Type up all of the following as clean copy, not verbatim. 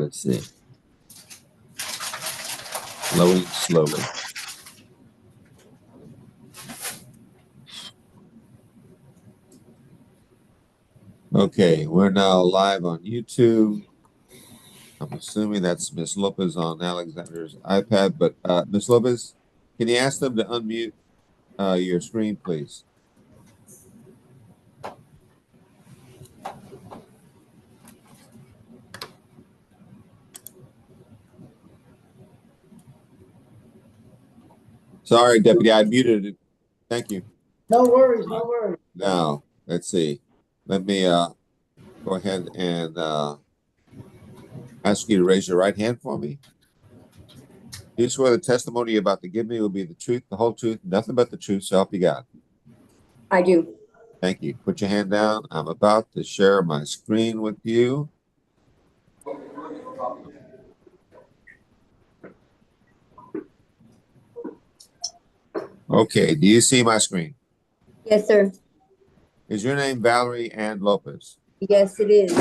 Let's see. Loading slowly. Okay, we're now live on YouTube. I'm assuming that's Miss Lopez on Alexander's iPad, but Miss Lopez, can you ask them to unmute your screen, please? Sorry, Deputy, I muted it. Thank you. No worries, no worries. Now, let's see. Let me go ahead and ask you to raise your right hand for me. Do you swear the testimony you're about to give me will be the truth, the whole truth, nothing but the truth, so help you God? I do. Thank you. Put your hand down. I'm about to share my screen with you. Okay, do you see my screen? Yes, sir. Is your name Valerie Ann Lopez? Yes, it is.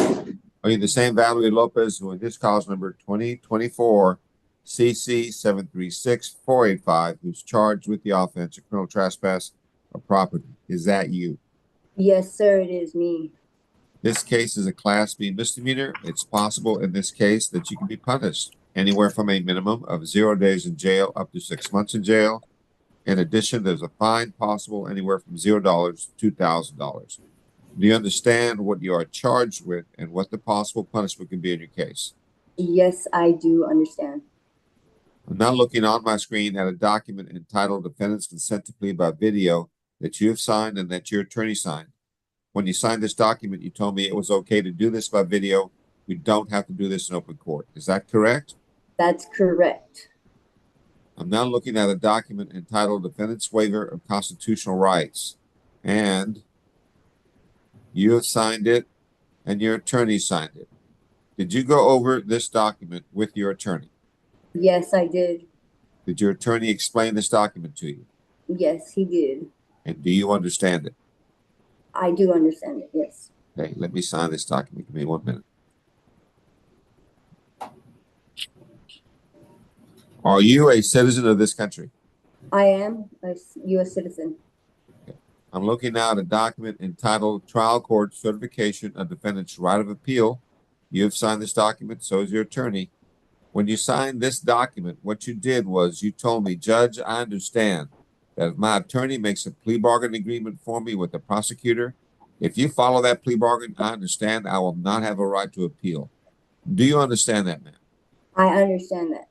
Are you the same Valerie Lopez who in this cause number 2024 CC 736-485 who's charged with the offense of criminal trespass of property? Is that you? Yes, sir, it is me. This case is a Class B misdemeanor. It's possible in this case that you can be punished anywhere from a minimum of 0 days in jail up to 6 months in jail. In addition, there's a fine possible anywhere from $0 to $2,000. Do you understand what you are charged with and what the possible punishment can be in your case? Yes, I do understand. I'm now looking on my screen at a document entitled Defendant's Consent to Plea by Video that you have signed and that your attorney signed. When you signed this document, you told me it was okay to do this by video. We don't have to do this in open court. Is that correct? That's correct. I'm now looking at a document entitled Defendant's Waiver of Constitutional Rights. And you have signed it and your attorney signed it. Did you go over this document with your attorney? Yes, I did. Did your attorney explain this document to you? Yes, he did. And do you understand it? I do understand it, yes. Okay, let me sign this document. Give me 1 minute. Are you a citizen of this country? I am a U.S. citizen. Okay. I'm looking now at a document entitled Trial Court Certification of Defendant's Right of Appeal. You have signed this document, so is your attorney. When you signed this document, what you did was you told me, Judge, I understand that if my attorney makes a plea bargain agreement for me with the prosecutor, if you follow that plea bargain, I understand I will not have a right to appeal. Do you understand that, ma'am? I understand that.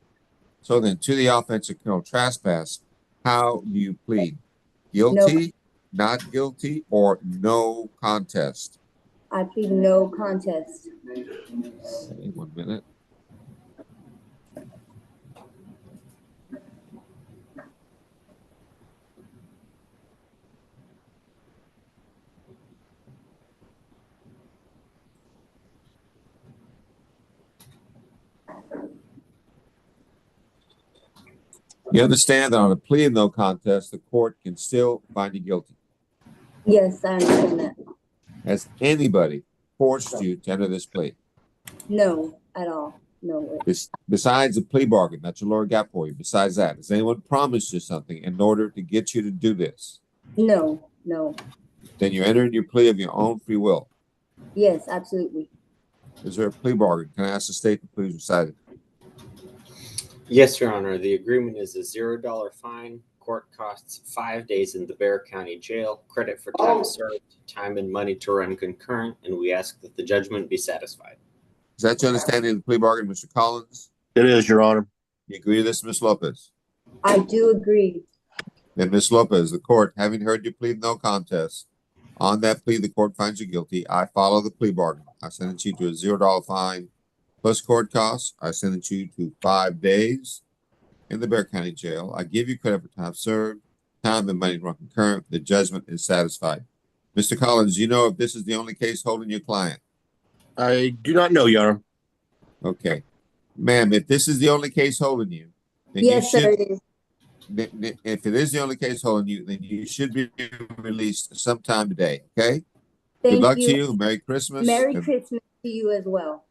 So then, to the offense of criminal trespass, how do you plead? Guilty, not guilty, or no contest? I plead no contest. Okay, 1 minute. You understand that on a plea of no contest, the court can still find you guilty? Yes, I understand that. Has anybody forced you to enter this plea? No, at all. No way. Besides the plea bargain that your lawyer got for you, besides that, has anyone promised you something in order to get you to do this? No, no. Then you entered your plea of your own free will? Yes, absolutely. Is there a plea bargain? Can I ask the state to please recite it? Yes, Your Honor. The agreement is a $0 fine. Court costs 5 days in the Bexar County Jail, credit for time served, time and money to run concurrent, and we ask that the judgment be satisfied. Is that your understanding of the plea bargain, Mr. Collins? It is, Your Honor. You agree to this, Ms. Lopez? I do agree. Then, Ms. Lopez, the court, having heard you plead no contest, on that plea, the court finds you guilty. I follow the plea bargain. I sentence you to a $0 fine plus court costs. I sentence you to 5 days in the Bexar County Jail. I give you credit for time served, time and money run concurrent. The judgment is satisfied. Mr. Collins, do you know if this is the only case holding your client? I do not know, Your Honor. Okay. Ma'am, if this is the only case holding you, then Yes, you sir, should, it is. if it is the only case holding you, then you should be released sometime today, okay? Thank Good luck you. to you. Merry Christmas. Merry Christmas to you as well.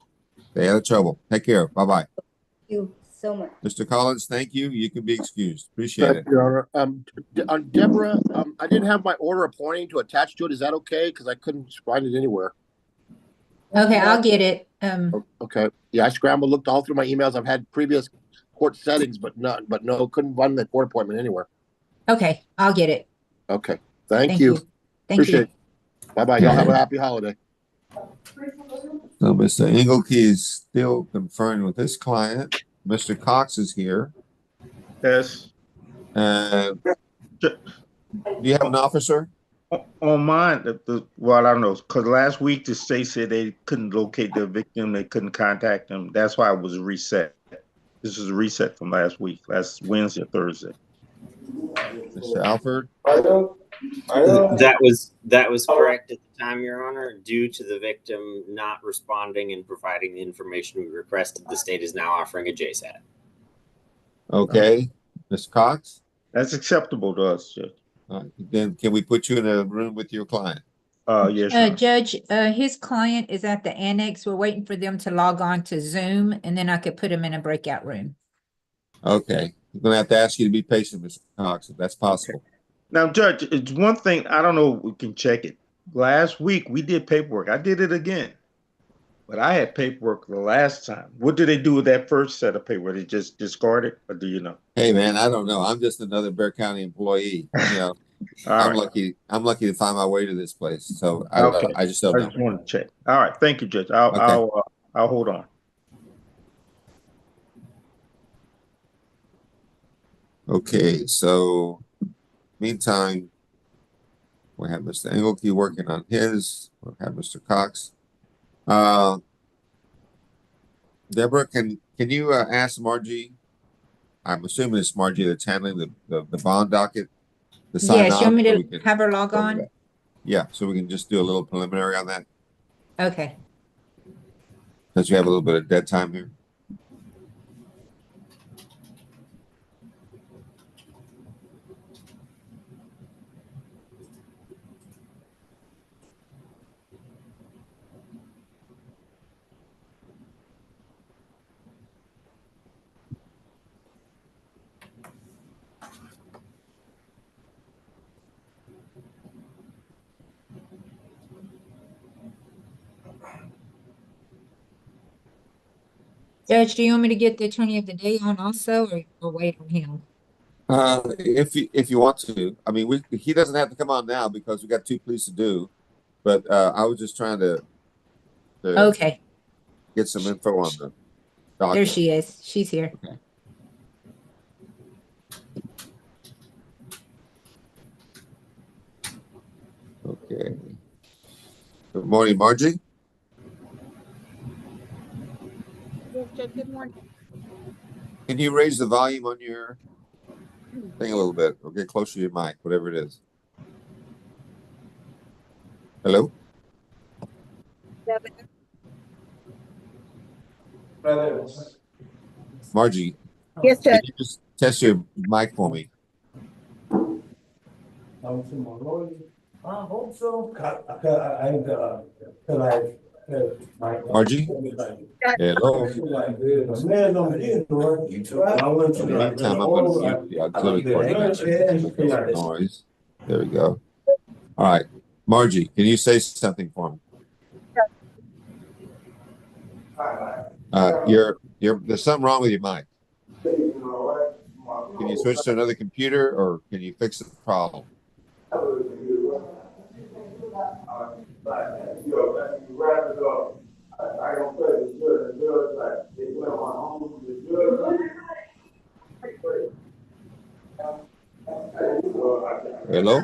Stay out of trouble. Take care. Bye-bye. Thank you so much. Mr. Collins, thank you. You can be excused. Appreciate it. Thank you, Your Honor. Deborah, I didn't have my order appointing to attach to it. Is that okay? Because I couldn't find it anywhere. Okay, I'll get it. Okay. Yeah, I scrambled, looked all through my emails. I've had previous court settings, but no, couldn't find the court appointment anywhere. Okay, I'll get it. Okay. Thank you. Thank Appreciate you. it. Bye-bye. Y'all have a happy holiday. So Mr. Engelke is still conferring with his client. Mr. Cox is here. Yes. Do you have an officer? On mine, well, I don't know, because last week the state said they couldn't locate the victim, they couldn't contact them. That's why it was reset. This is a reset from last week, last Wednesday, Thursday. Mr. Alford? That was correct at the time, Your Honor. Due to the victim not responding and providing the information we requested, the state is now offering a JSAT. Okay. Ms. Cox? That's acceptable to us, Judge. Then can we put you in a room with your client? Yes, Your Honor. Judge, his client is at the annex. We're waiting for them to log on to Zoom, and then I could put him in a breakout room. Okay. I'm going to have to ask you to be patient, Mr. Cox, if that's possible. Now, Judge, it's one thing, I don't know if we can check it. Last week we did paperwork. I did it again. But I had paperwork the last time. What did they do with that first set of paperwork? They just discard it, or do you know? Hey man, I don't know. I'm just another Bexar County employee. You know, I'm lucky to find my way to this place. So I don't know. I just don't know. I just wanted to check. All right, thank you, Judge. I'll hold on. Okay, so meantime, we have Mr. Engelke working on his. We'll have Mr. Cox. Deborah, can you ask Margie? I'm assuming it's Margie that's handling the bond docket. The sign Yes, you want me off, so we to can have her log go over on? that. Yeah, so we can just do a little preliminary on that, Okay. since we have a little bit of dead time here. Judge, do you want me to get the attorney of the day on also, or wait on him? If you want to, I mean, he doesn't have to come on now because we got two police to do. But I was just trying to Okay, get some info on the there document. she is. She's here. Okay. Good morning, Margie. Good morning. Can you raise the volume on your thing a little bit or get closer to your mic, whatever it is? Hello? Margie, Yes, can Judge. you just test your mic for me? Margie? Hello? In the meantime, I'm going to mute the auxiliary coordinator. Noise. There we go. All right. Margie, can you say something for me? There's something wrong with your mic. Can you switch to another computer or can you fix the problem? Hello?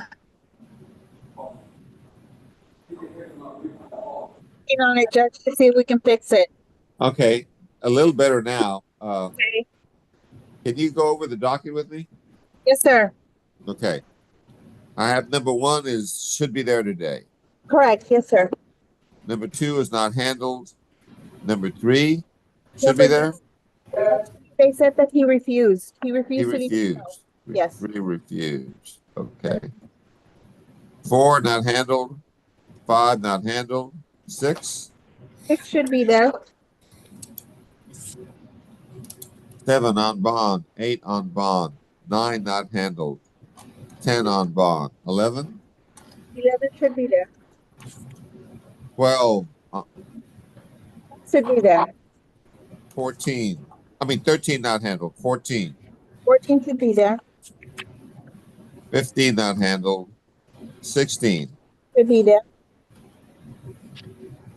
On it, Judge, to see if we can fix it. Okay, a little better now. Okay. Can you go over the document with me? Yes, sir. Okay. I have number 1 should be there today. Correct. Yes, sir. Number 2 is not handled. Number 3 should be there. They said that he refused. He He refused to be. refused. Yes. 3 refused. Okay. 4 not handled. 5 not handled. 6. 6 should be there. 7 on bond, 8 on bond, 9 not handled, 10 on bond, 11, 11 should be there. 12, Should be there. 14. I mean 13 not handled, 14, 14 should be there. 15 not handled, 16, Should be there.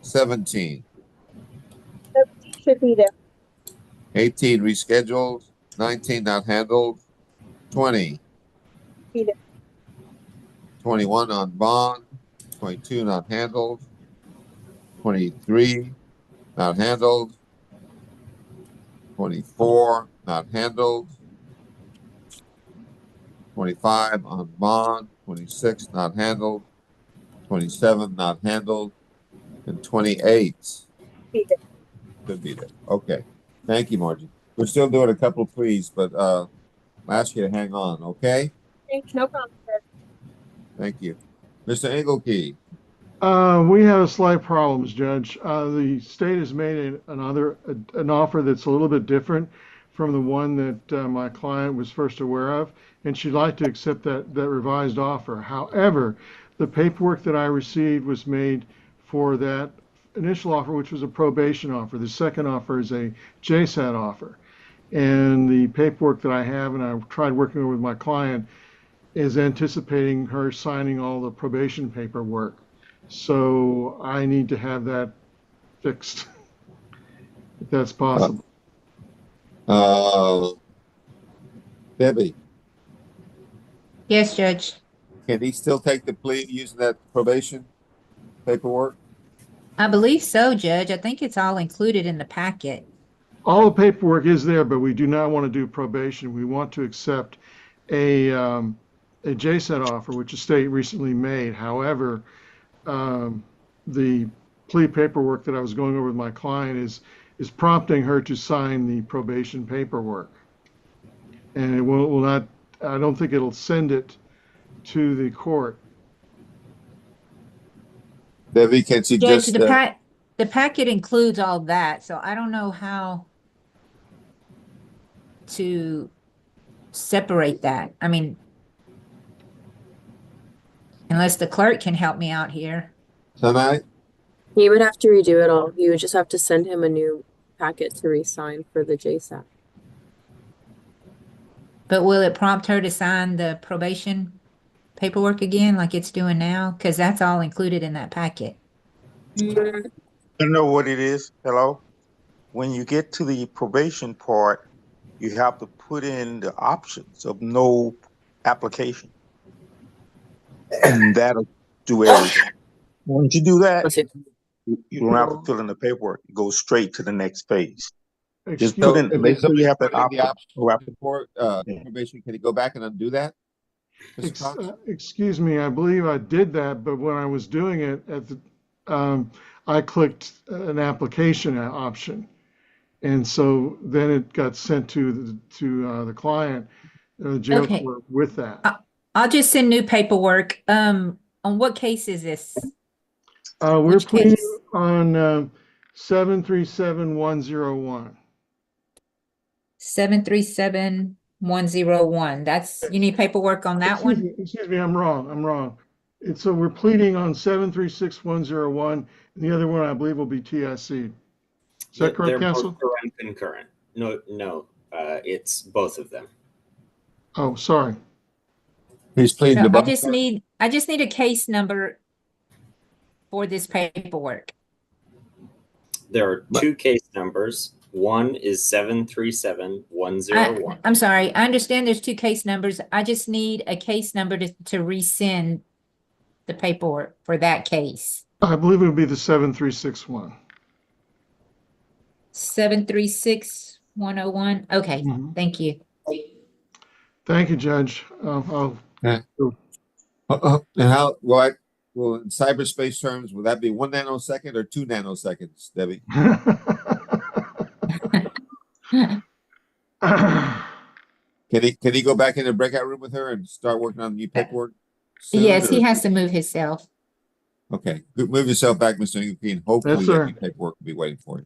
17, 17 should be there. 18 rescheduled, 19 not handled, 20, Be there. 21 on bond, 22 not handled, 23 not handled, 24 not handled, 25 on bond, 26 not handled, 27 not handled, and 28 Be there. could be there. Okay. Thank you, Margie. We're still doing a couple please, but I'll ask you to hang on, okay? Thanks. No problem, sir. Thank you. Mr. Engelkey, We have slight problems, Judge. The state has made an offer that's a little bit different from the one that my client was first aware of, and she'd like to accept that revised offer. However, the paperwork that I received was made for that initial offer, which was a probation offer. The second offer is a JSAT offer. And the paperwork that I have, and I've tried working with my client, is anticipating her signing all the probation paperwork. So I need to have that fixed, if that's possible. Debbie, Yes, Judge. can he still take the plea using that probation paperwork? I believe so, Judge. I think it's all included in the packet. All the paperwork is there, but we do not want to do probation. We want to accept a JSAT offer, which the state recently made. However, the plea paperwork that I was going over with my client is prompting her to sign the probation paperwork. And it will not, I don't think it'll send it to the court. Debbie, can she Judge, just, the packet includes all that, so I don't know how to separate that. I mean, unless the clerk can help me out here. tonight? He would have to redo it all. You would just have to send him a new packet to re-sign for the JSAT. But will it prompt her to sign the probation paperwork again like it's doing now? Because that's all included in that packet. You know what it is? Hello? When you get to the probation part, you have to put in the options of no application. And that'll do everything. Once you do that, you don't have to fill in the paperwork. You go straight to the next page. Just Excuse put in, if make sure you have that somebody option. before probation, can he go back and undo that? Mr. Cox? Excuse me, I believe I did that, but when I was doing it I clicked an application option. And so then it got sent to the client, jail Okay. court with that. I'll just send new paperwork. On what case is this? We're Which pleading case? on 737101. 737101. That's, you need paperwork on that one? Excuse me, I'm wrong. So we're pleading on 736101, and the other one I believe will be TSC. Is that correct, They're counsel? both run concurrent. No, it's both of them. Oh, sorry. He's pleading No, to I both. just need a case number for this paperwork. There are two case numbers. One is 737101. I'm sorry. I understand there's two case numbers. I just need a case number to resend the paperwork for that case. I believe it would be the 7361. 736101. Okay, Mhm. thank you. Thank you, Judge. And how, well, in cyberspace terms, will that be 1 nanosecond or 2 nanoseconds, Debbie? Can he go back in the breakout room with her and start working on the new paperwork? soon, Yes, he or- has to move himself. Okay, move yourself back, Mr. Engelke, and hopefully Yes, that sir. new paperwork will be waiting for you.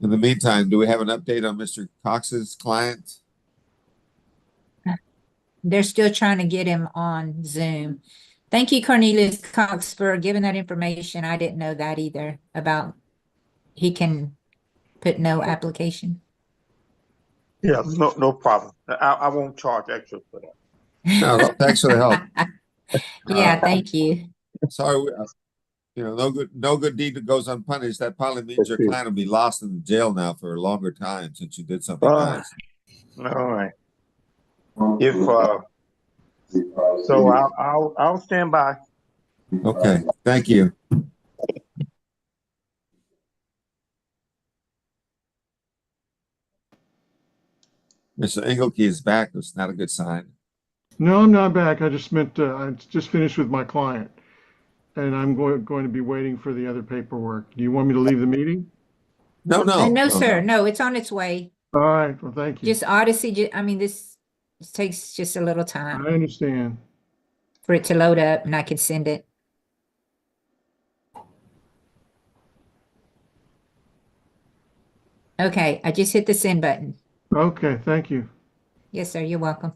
In the meantime, do we have an update on Mr. Cox's client? They're still trying to get him on Zoom. Thank you, Cornelius Cox, for giving that information. I didn't know that either about he can put no application. Yeah, no problem. I won't charge extra for that. No, thanks for the help. Yeah, thank you. Sorry, no good deed goes unpunished. That probably means your client will be lost in the jail now for a longer time since you did something nice. All right. If so, I'll stand by. Okay, thank you. Mr. Engelke is back. That's not a good sign. No, I'm not back. I just meant, I just finished with my client. And I'm going to be waiting for the other paperwork. Do you want me to leave the meeting? No, sir. No, it's on its way. All right, well, thank you. Just Odyssey, I mean, this takes just a little time I understand. for it to load up and I can send it. Okay, I just hit the send button. Okay, thank you. Yes, sir, you're welcome.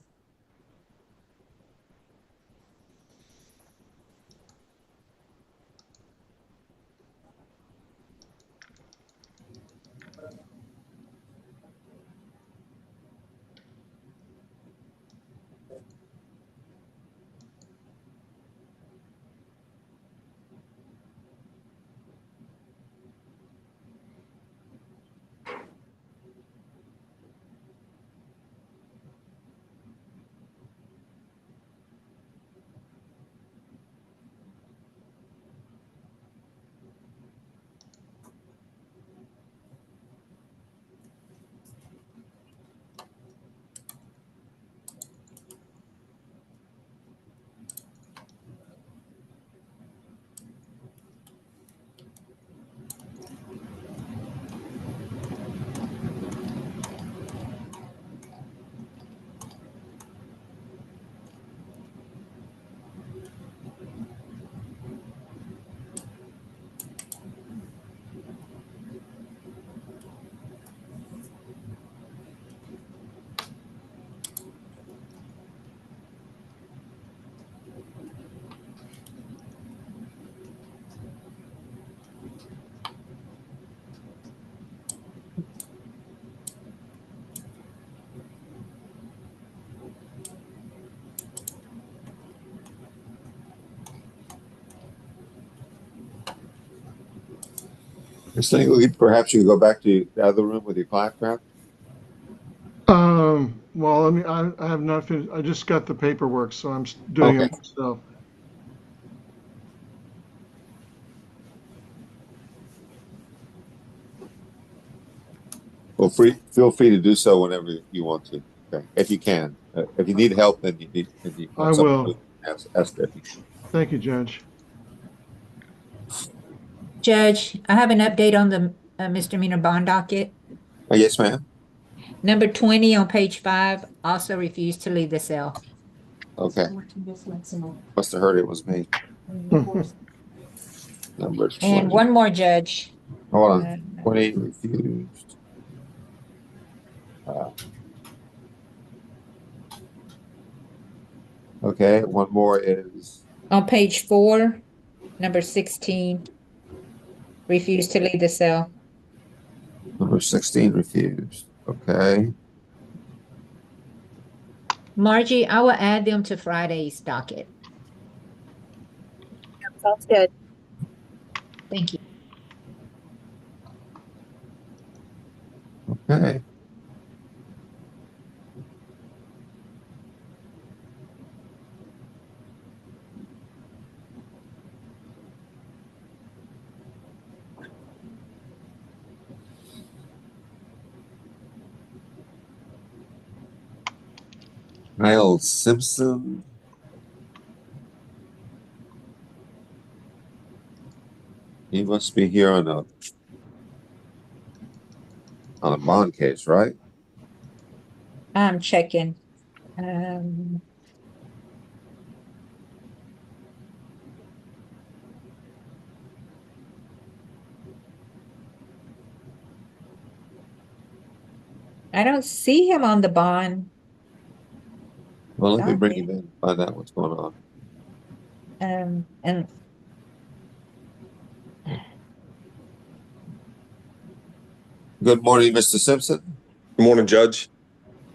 Mr. Engelke, perhaps you could go back to the other room with your client, perhaps? Well, I have not finished. I just got the paperwork, so I'm doing it myself. Well, feel free to do so whenever you want to. Okay, if you can. If you need help, then you I will. Ask Debbie. Thank you, Judge. Judge, I have an update on the misdemeanor bond docket. Yes, ma'am. Number 20 on page 5 also refused to leave the cell. Okay. Must have heard it was me. Number 20. And one more, Judge. Hold on. 20 refused. Okay, one more is On page 4, number 16, refused to leave the cell. number 16 refused. Okay. Margie, I will add them to Friday's docket. Sounds good. Thank you. Okay. Kyle Simpson. He must be here on a bond case, right? I'm checking. I don't see him on the bond. Well, let me bring Okay. him in, find out what's going on. And Good morning, Mr. Simpson. Good morning, Judge.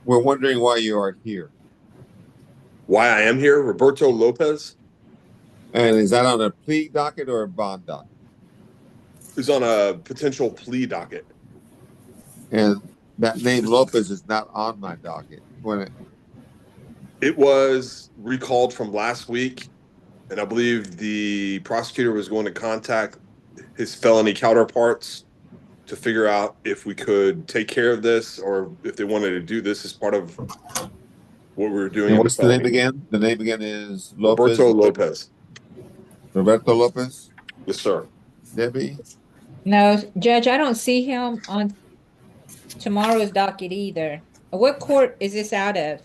We're wondering why you are here. Why I am here, Roberto Lopez, And is that on a plea docket or a bond docket? who's on a potential plea docket. And that name Lopez is not on my docket. It was recalled from last week, and I believe the prosecutor was going to contact his felony counterparts to figure out if we could take care of this or if they wanted to do this as part of what we were doing. And what's the name again? The name again is Lopez. Roberto Lopez. Roberto Lopez? Yes, sir. Debbie? no, Judge, I don't see him on tomorrow's docket either. What court is this out of?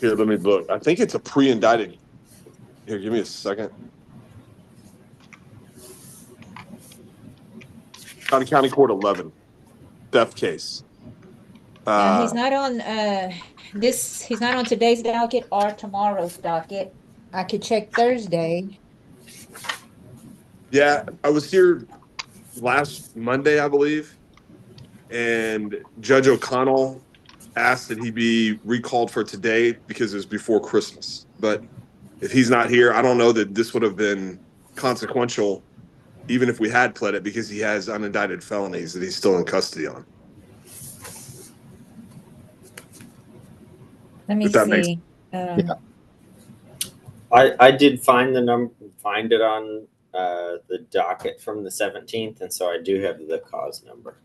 Here, let me look. I think it's a pre-indicted. Here, give me a second. County Court 11, theft case. He's not on he's not on today's docket or tomorrow's docket. I could check Thursday. Yeah, I was here last Monday, I believe, and Judge O'Connell asked that he be recalled for today because it was before Christmas. But if he's not here, I don't know that this would have been consequential, even if we had pled it, because he has unindicted felonies that he's still in custody on. Let me If that makes- see. Yeah. I did find find it on the docket from the 17th, and so I do have the cause number.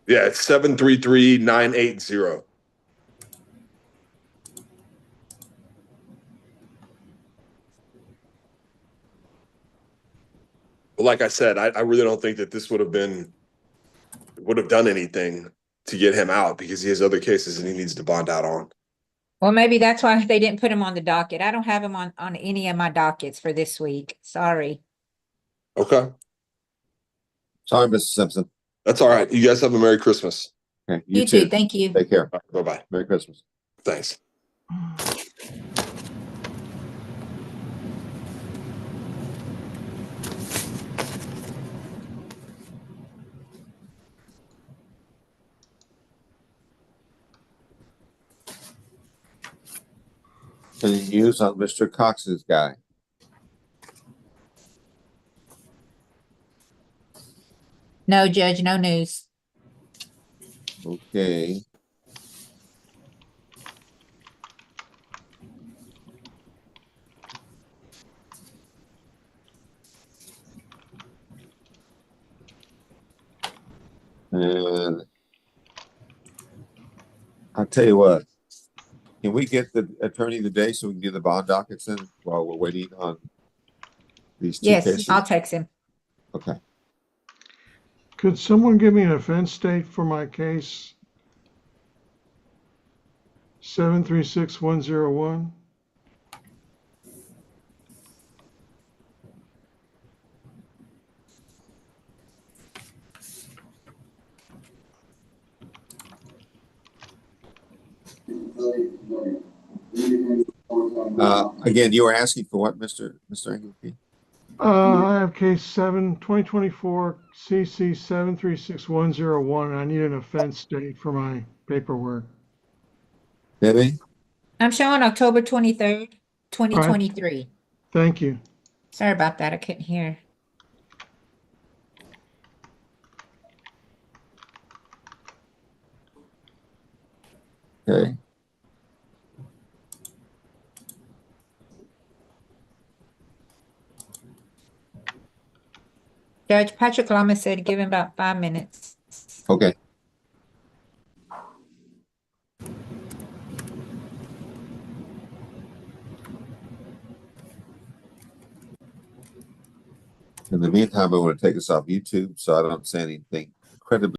Yeah, it's 733-980. But like I said, I really don't think that this would have done anything to get him out because he has other cases and he needs to bond out on. Well, maybe that's why they didn't put him on the docket. I don't have him on any of my dockets for this week. Sorry. Okay. Sorry, Mr. Simpson. That's all right. You guys have a Merry Christmas. Okay, You too. Thank you. Take care. Bye-bye. Merry Christmas. Thanks. Any news on Mr. Cox's guy? No, Judge, no news. Okay. And I'll tell you what, can we get the attorney today so we can do the bond dockets in while we're waiting on these two Yes, cases? I'll text him. Okay. Could someone give me an offense date for my case? 736101. Again, you were asking for what, Mr. Engelke? I have case 2024 CC 736101. I need an offense date for my paperwork. Debbie? I'm showing October 23rd, 2023. Thank you. Sorry about that. I couldn't hear. Okay. Judge Patrick Lama said give him about 5 minutes. Okay. In the meantime, I want to take us off YouTube so I don't say anything incredibly